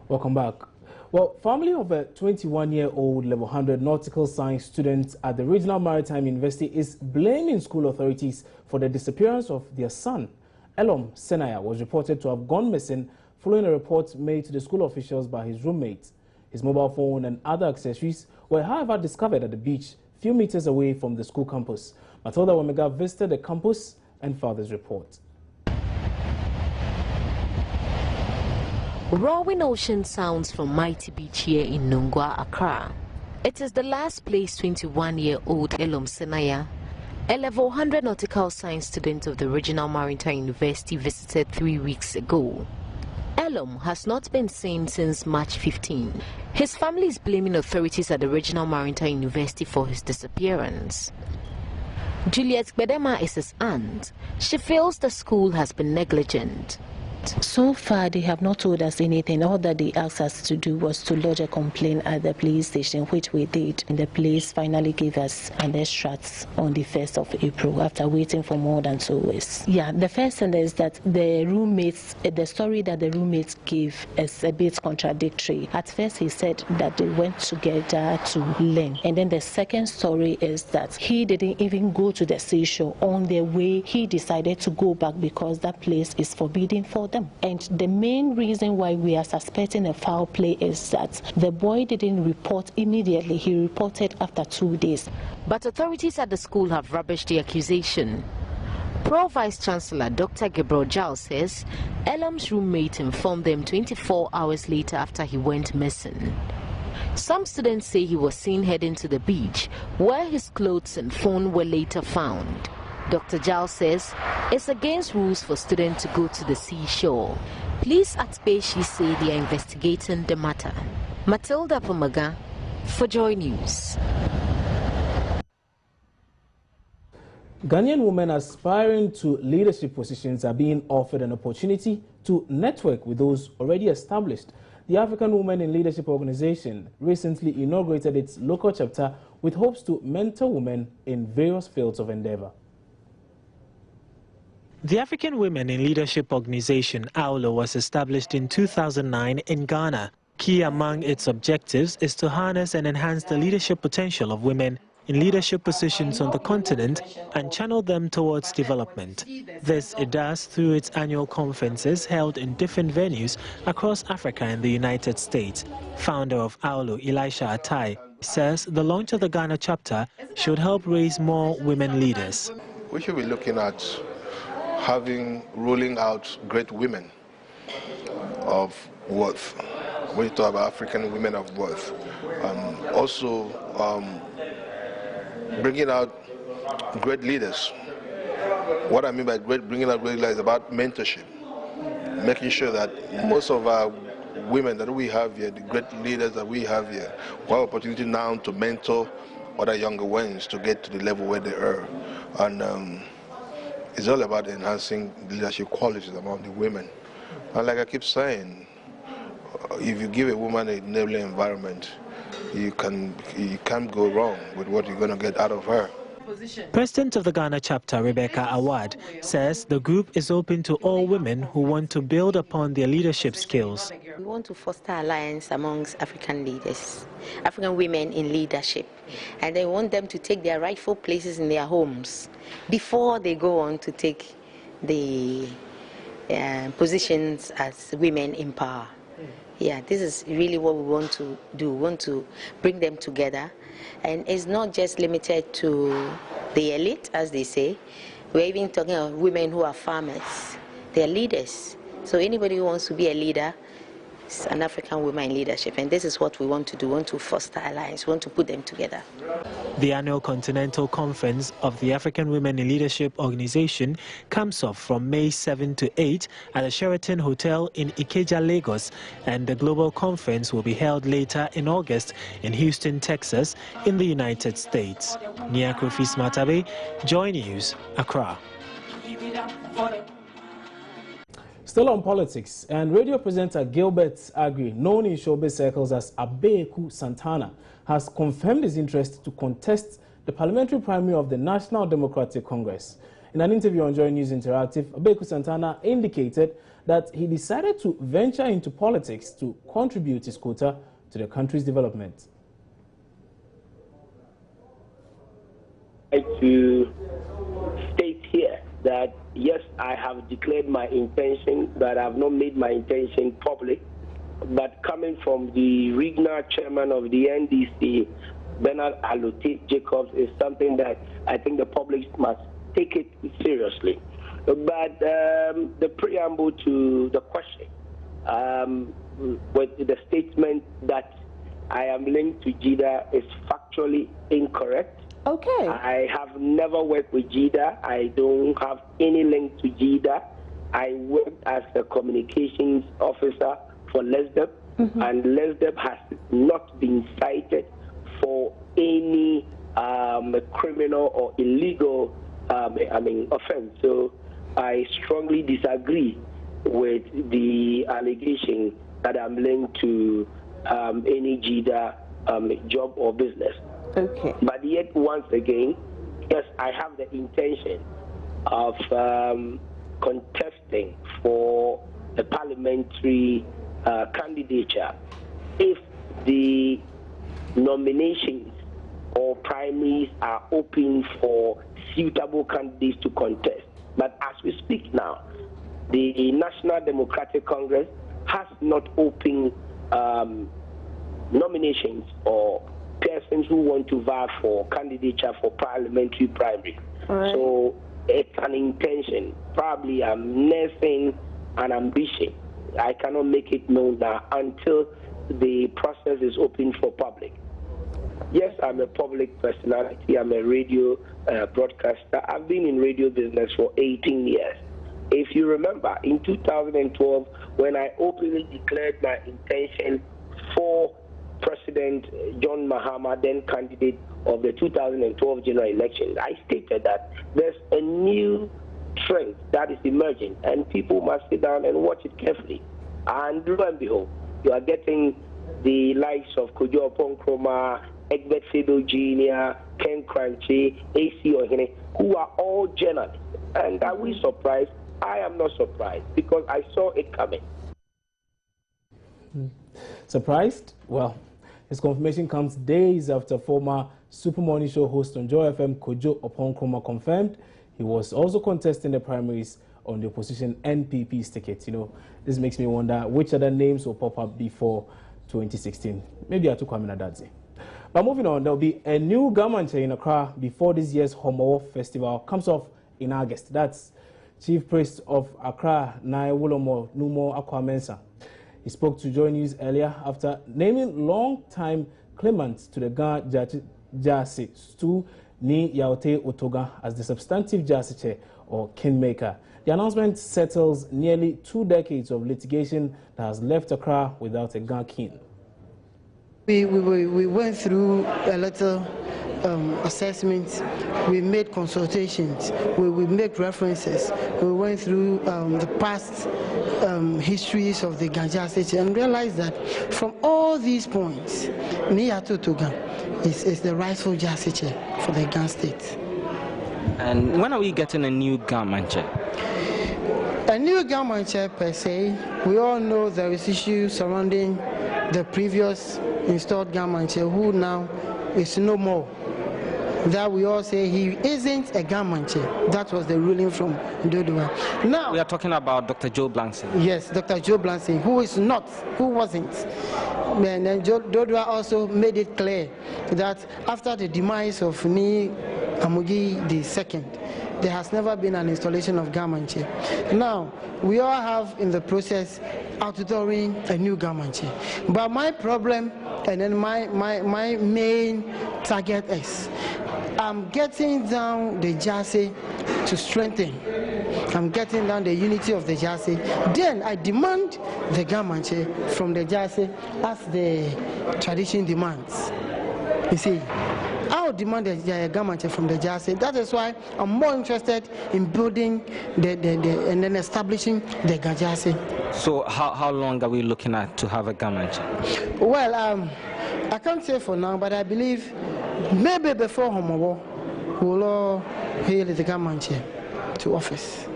Welcome back. Well, family of a 21-year-old level 100 nautical science student at the Regional Maritime University is blaming school authorities for the disappearance of their son. Elom Senaya was reported to have gone missing following a report made to the school officials by his roommate. His mobile phone and other accessories were, however, discovered at the beach, few meters away from the school campus. Matilda Womega visited the campus and filed this report. Roaring ocean sounds from mighty beach here in Nungwa, Accra. It is the last place 21-year-old Elom Senaya, a level 100 nautical science student of the Regional Maritime University, visited 3 weeks ago. Elom has not been seen since March 15. His family is blaming authorities at the Regional Maritime University for his disappearance. Juliet Bedema is his aunt. She feels the school has been negligent. So far, they have not told us anything. All that they asked us to do was to lodge a complaint at the police station, which we did. And the police finally gave us an extract on the 1st of April after waiting for more than 2 weeks. Yeah, the first thing is that the roommates, the story that the roommates gave is a bit contradictory. At first, he said that they went together to learn. And then the second story is that he didn't even go to the seashore. On their way, he decided to go back because that place is forbidden for them. And the main reason why we are suspecting a foul play is that the boy didn't report immediately. He reported after 2 days. But authorities at the school have rubbished the accusation. Pro-Vice Chancellor Dr. Gabriel Giles says Elom's roommate informed them 24 hours later after he went missing. Some students say he was seen heading to the beach, where his clothes and phone were later found. Dr. Giles says it's against rules for students to go to the seashore. Police at Beshi say they are investigating the matter. Matilda Womega for Joy News. Ghanaian women aspiring to leadership positions are being offered an opportunity to network with those already established. The African Women in Leadership Organization recently inaugurated its local chapter with hopes to mentor women in various fields of endeavor. The African Women in Leadership Organization, AULO, was established in 2009 in Ghana. Key among its objectives is to harness and enhance the leadership potential of women in leadership positions on the continent and channel them towards development. This it does through its annual conferences held in different venues across Africa and the United States. Founder of AULO, Elisha Atai, says the launch of the Ghana chapter should help raise more women leaders. We should be looking at rolling out great women of worth. We talk about African women of worth. Also bringing out great leaders. What I mean by bringing out great leaders is about mentorship, making sure that most of our women that we have here, the great leaders that we have here, we have opportunity now to mentor other younger ones to get to the level where they are. And it's all about enhancing leadership qualities among the women. And like I keep saying, if you give a woman an enabling environment, you can't go wrong with what you're going to get out of her. President of the Ghana chapter, Rebecca Awad, says the group is open to all women who want to build upon their leadership skills. We want to foster alliance amongst African leaders, African women in leadership, and they want them to take their rightful places in their homes before they go on to take the positions as women in power. Yeah, this is really what we want to do. We want to bring them together. And it's not just limited to the elite, as they say. We're even talking about women who are farmers. They're leaders. So anybody who wants to be a leader is an African woman in leadership. And this is what we want to do. We want to foster alliance. We want to put them together. The annual Continental Conference of the African Women in Leadership Organization comes off from May 7 to 8 at the Sheraton Hotel in Ikeja, Lagos, and the global conference will be held later in August in Houston, Texas, in the United States. Nia Kofi Smatabe, Joy News, Accra. Still on politics, and radio presenter Gilbert Agri, known in showbiz circles as Abeku Santana, has confirmed his interest to contest the parliamentary primary of the National Democratic Congress. In an interview on Joy News Interactive, Abeku Santana indicated that he decided to venture into politics to contribute his quota to the country's development. I'd like to state here that yes, I have declared my intention, but I have not made my intention public. But coming from the regional chairman of the NDC, Bernard Alote Jacobs, is something that I think the public must take it seriously. But the preamble to the question, with the statement that I am linked to JIDA is factually incorrect. Okay. I have never worked with JIDA. I don't have any link to JIDA. I worked as a communications officer for LESDEP, and LESDEP has not been cited for any criminal or illegal offense. So I strongly disagree with the allegation that I'm linked to any JIDA job or business. Okay. But yet, once again, yes, I have the intention of contesting for a parliamentary candidature if the nominations or primaries are open for suitable candidates to contest. But as we speak now, the National Democratic Congress has not opened nominations or persons who want to vie for candidature for parliamentary primary. Right. So it's an intention. Probably I'm nursing an ambition. I cannot make it known now until the process is open for public. Yes, I'm a public personality. I'm a radio broadcaster. I've been in radio business for 18 years. If you remember, in 2012, when I openly declared my intention for President John Mahama, then candidate of the 2012 general elections, I stated that there's a new trend that is emerging and people must sit down and watch it carefully. And lo and behold, you are getting the likes of Kojo Oponkroma, Egbert Febo Jr., Ken Crunchy, AC Ohene, who are all journalists. And are we surprised? I am not surprised because I saw it coming. Surprised? Well, his confirmation comes days after former Super Morning Show host on Joy FM, Kojo Oponkroma, confirmed he was also contesting the primaries on the opposition NPP's ticket. You know, this makes me wonder which other names will pop up before 2016. Maybe I took Kwame Nadadze. But moving on, there will be a new government in Accra before this year's Homo Festival comes off in August. That's Chief Priest of Accra, Nai Wulomo Numo Akwamensa. He spoke to Joy News earlier after naming long-time claimants to the Ghana Jase Stu Ni Yaote Otoga as the substantive Jase chair or kingmaker. The announcement settles nearly 2 decades of litigation that has left Accra without a Ghana king. We went through a little assessments, we made consultations, we made references, we went through the past histories of the Ganjase and realized that from all these points, Niyato Toga is the rightful Jase chair for the Gan state. And when are we getting a new government chair? A new government chair per se, we all know there is issues surrounding the previous installed government chair who now is no more. That we all say he isn't a government chair. That was the ruling from Dodua. Now we are talking about Dr. Joe Blankson. Yes, Dr. Joe Blankson, who is not, who wasn't. And then Dodua also made it clear that after the demise of Ni Amugi II, there has never been an installation of government chair. Now, we all have in the process outdooring a new government chair. But my problem, and then my main target is, I'm getting down the Jase to strengthen. I'm getting down the unity of the Jase. Then I demand the government chair from the Jase as the tradition demands. You see, I'll demand the government chair from the Jase. That is why I'm more interested in building and then establishing the Gajase. So how long are we looking at to have a government chair? Well, I can't say for now, but I believe maybe before Homo we'll all hail the government chair to office.